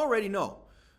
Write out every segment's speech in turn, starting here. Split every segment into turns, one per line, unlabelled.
already know.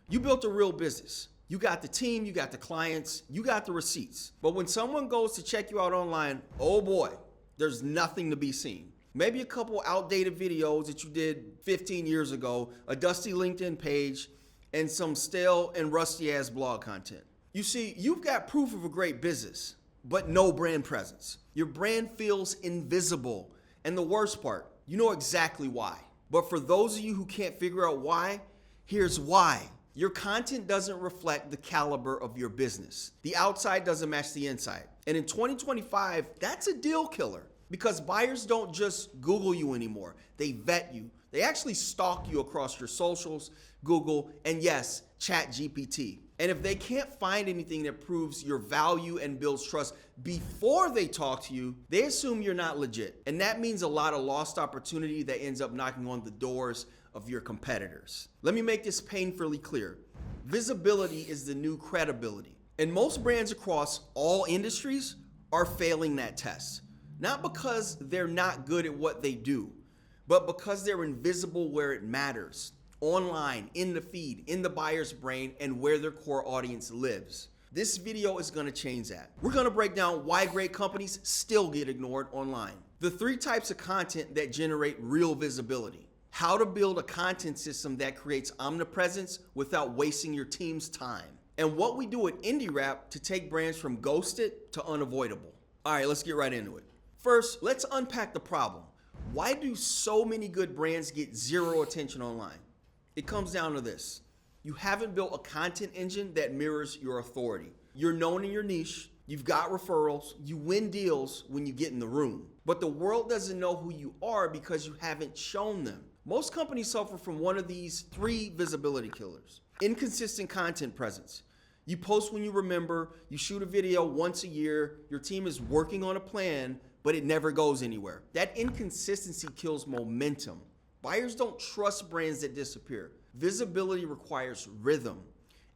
You built a real business. You got the team, you got the clients, you got the receipts. But when someone goes to check you out online, oh boy, there's nothing to be seen. Maybe a couple outdated videos that you did 15 years ago, a dusty LinkedIn page, and some stale and rusty ass blog content. You see, you've got proof of a great business, but no brand presence. Your brand feels invisible. And the worst part, you know exactly why. But for those of you who can't figure out why, here's why. Your content doesn't reflect the caliber of your business. The outside doesn't match the inside. And in 2025, that's a deal killer because buyers don't just Google you anymore. They vet you. They actually stalk you across your socials, Google, and yes, ChatGPT. And if they can't find anything that proves your value and builds trust before they talk to you, they assume you're not legit. And that means a lot of lost opportunity that ends up knocking on the doors of your competitors. Let me make this painfully clear. Visibility is the new credibility. And most brands across all industries are failing that test. Not because they're not good at what they do, but because they're invisible where it matters. Online, in the feed, in the buyer's brain, and where their core audience lives. This video is gonna change that. We're gonna break down why great companies still get ignored online. The 3 types of content that generate real visibility. How to build a content system that creates omnipresence without wasting your team's time. And what we do at INDIRAP to take brands from ghosted to unavoidable. All right, let's get right into it. First, let's unpack the problem. Why do so many good brands get zero attention online? It comes down to this. You haven't built a content engine that mirrors your authority. You're known in your niche, you've got referrals, you win deals when you get in the room. But the world doesn't know who you are because you haven't shown them. Most companies suffer from one of these 3 visibility killers. Inconsistent content presence. You post when you remember, you shoot a video once a year, your team is working on a plan, but it never goes anywhere. That inconsistency kills momentum. Buyers don't trust brands that disappear. Visibility requires rhythm,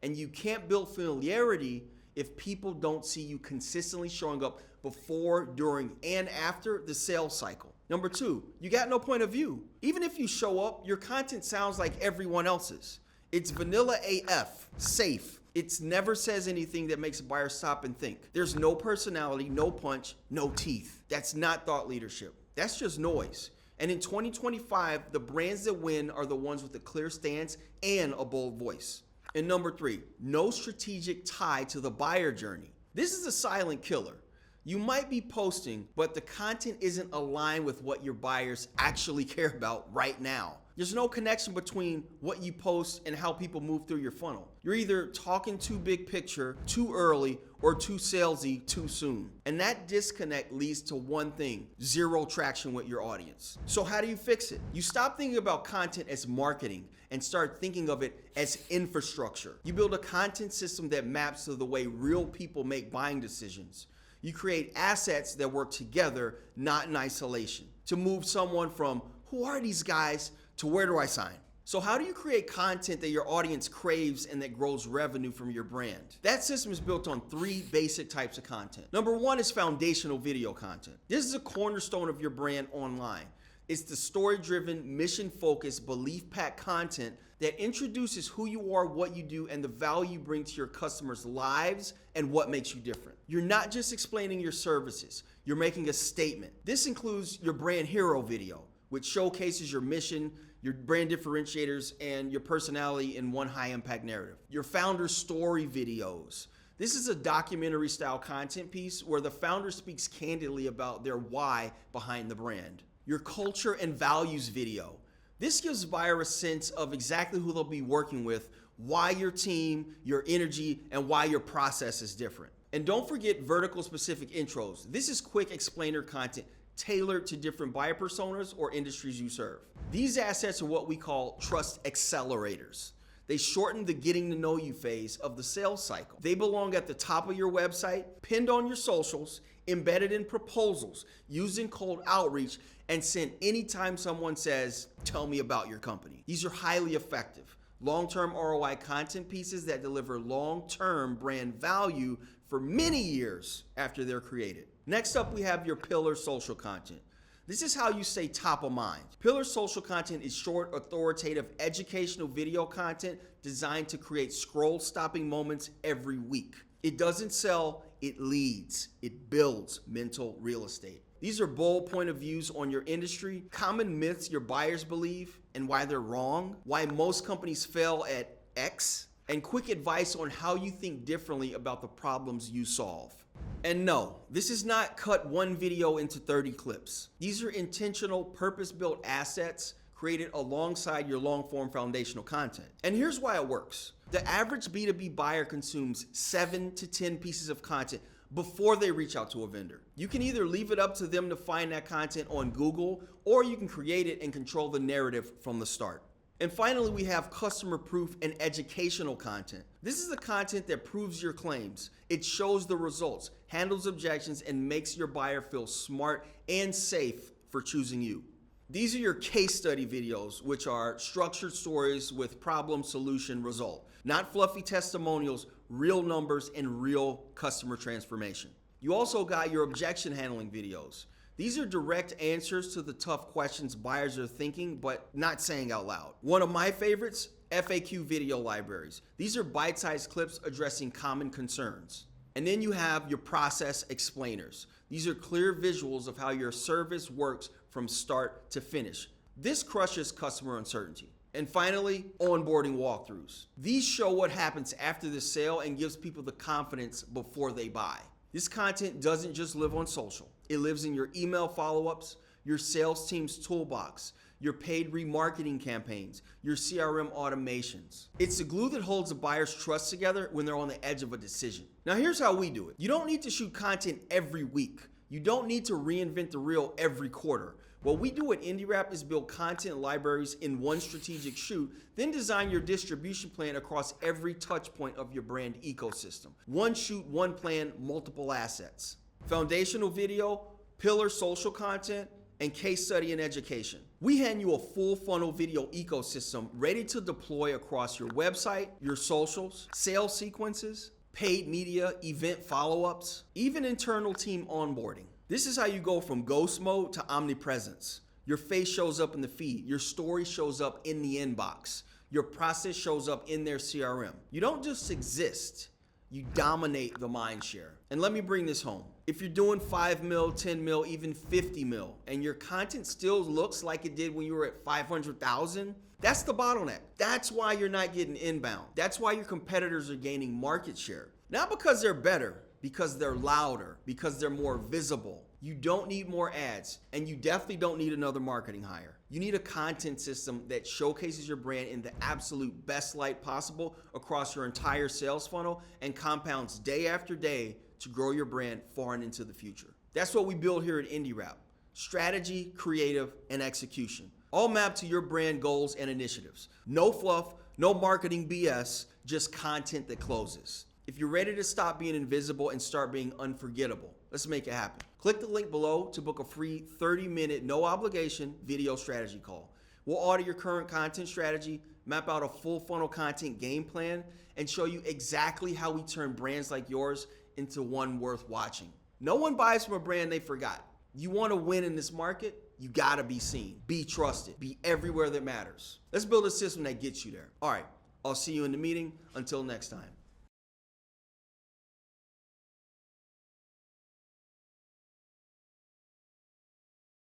and you can't build familiarity if people don't see you consistently showing up before, during, and after the sales cycle. Number 2, you got no point of view. Even if you show up, your content sounds like everyone else's. It's vanilla AF, safe. It never says anything that makes a buyer stop and think. There's no personality, no punch, no teeth. That's not thought leadership. That's just noise. And in 2025, the brands that win are the ones with a clear stance and a bold voice. And number 3, no strategic tie to the buyer journey. This is a silent killer. You might be posting, but the content isn't aligned with what your buyers actually care about right now. There's no connection between what you post and how people move through your funnel. You're either talking too big picture, too early, or too salesy too soon. And that disconnect leads to one thing: zero traction with your audience. So how do you fix it? You stop thinking about content as marketing and start thinking of it as infrastructure. You build a content system that maps to the way real people make buying decisions. You create assets that work together, not in isolation, to move someone from who are these guys to where do I sign? So how do you create content that your audience craves and that grows revenue from your brand? That system is built on 3 basic types of content. Number 1 is foundational video content. This is a cornerstone of your brand online. It's the story-driven, mission-focused, belief-packed content that introduces who you are, what you do, and the value you bring to your customers' lives and what makes you different. You're not just explaining your services, you're making a statement. This includes your brand hero video, which showcases your mission, your brand differentiators, and your personality in one high-impact narrative. Your founder story videos. This is a documentary-style content piece where the founder speaks candidly about their why behind the brand. Your culture and values video. This gives buyer a sense of exactly who they'll be working with, why your team, your energy, and why your process is different. And don't forget vertical-specific intros. This is quick explainer content tailored to different buyer personas or industries you serve. These assets are what we call trust accelerators. They shorten the getting to know you phase of the sales cycle. They belong at the top of your website, pinned on your socials, embedded in proposals, used in cold outreach, and sent anytime someone says, "Tell me about your company." These are highly effective, long-term ROI content pieces that deliver long-term brand value for many years after they're created. Next up, we have your pillar social content. This is how you stay top of mind. Pillar social content is short, authoritative, educational video content designed to create scroll-stopping moments every week. It doesn't sell, it leads. It builds mental real estate. These are bold point of views on your industry, common myths your buyers believe and why they're wrong, why most companies fail at X, and quick advice on how you think differently about the problems you solve. And no, this is not cut one video into 30 clips. These are intentional, purpose-built assets created alongside your long-form foundational content. And here's why it works. The average B2B buyer consumes 7 to 10 pieces of content before they reach out to a vendor. You can either leave it up to them to find that content on Google, or you can create it and control the narrative from the start. And finally, we have customer proof and educational content. This is the content that proves your claims. It shows the results, handles objections, and makes your buyer feel smart and safe for choosing you. These are your case study videos, which are structured stories with problem, solution, result. Not fluffy testimonials, real numbers, and real customer transformation. You also got your objection handling videos. These are direct answers to the tough questions buyers are thinking but not saying out loud. One of my favorites, FAQ video libraries. These are bite-sized clips addressing common concerns. And then you have your process explainers. These are clear visuals of how your service works from start to finish. This crushes customer uncertainty. And finally, onboarding walkthroughs. These show what happens after the sale and gives people the confidence before they buy. This content doesn't just live on social. It lives in your email follow-ups, your sales team's toolbox, your paid remarketing campaigns, your CRM automations. It's the glue that holds the buyer's trust together when they're on the edge of a decision. Now here's how we do it. You don't need to shoot content every week. You don't need to reinvent the reel every quarter. What we do at INDIRAP is build content libraries in one strategic shoot, then design your distribution plan across every touch point of your brand ecosystem. One shoot, one plan, multiple assets. Foundational video, pillar social content, and case study and education. We hand you a full funnel video ecosystem ready to deploy across your website, your socials, sales sequences, paid media, event follow-ups, even internal team onboarding. This is how you go from ghost mode to omnipresence. Your face shows up in the feed. Your story shows up in the inbox. Your process shows up in their CRM. You don't just exist, you dominate the mind share. And let me bring this home. If you're doing 5 mil, 10 mil, even 50 mil, and your content still looks like it did when you were at 500,000, that's the bottleneck. That's why you're not getting inbound. That's why your competitors are gaining market share. Not because they're better, because they're louder, because they're more visible. You don't need more ads, and you definitely don't need another marketing hire. You need a content system that showcases your brand in the absolute best light possible across your entire sales funnel and compounds day after day to grow your brand far and into the future. That's what we build here at INDIRAP. Strategy, creative, and execution. All mapped to your brand goals and initiatives. No fluff, no marketing BS, just content that closes. If you're ready to stop being invisible and start being unforgettable, let's make it happen. Click the link below to book a free 30-minute, no obligation video strategy call. We'll audit your current content strategy, map out a full funnel content game plan, and show you exactly how we turn brands like yours into one worth watching. No one buys from a brand they forgot. You want to win in this market? You gotta be seen, be trusted, be everywhere that matters. Let's build a system that gets you there. All right, I'll see you in the meeting. Until next time.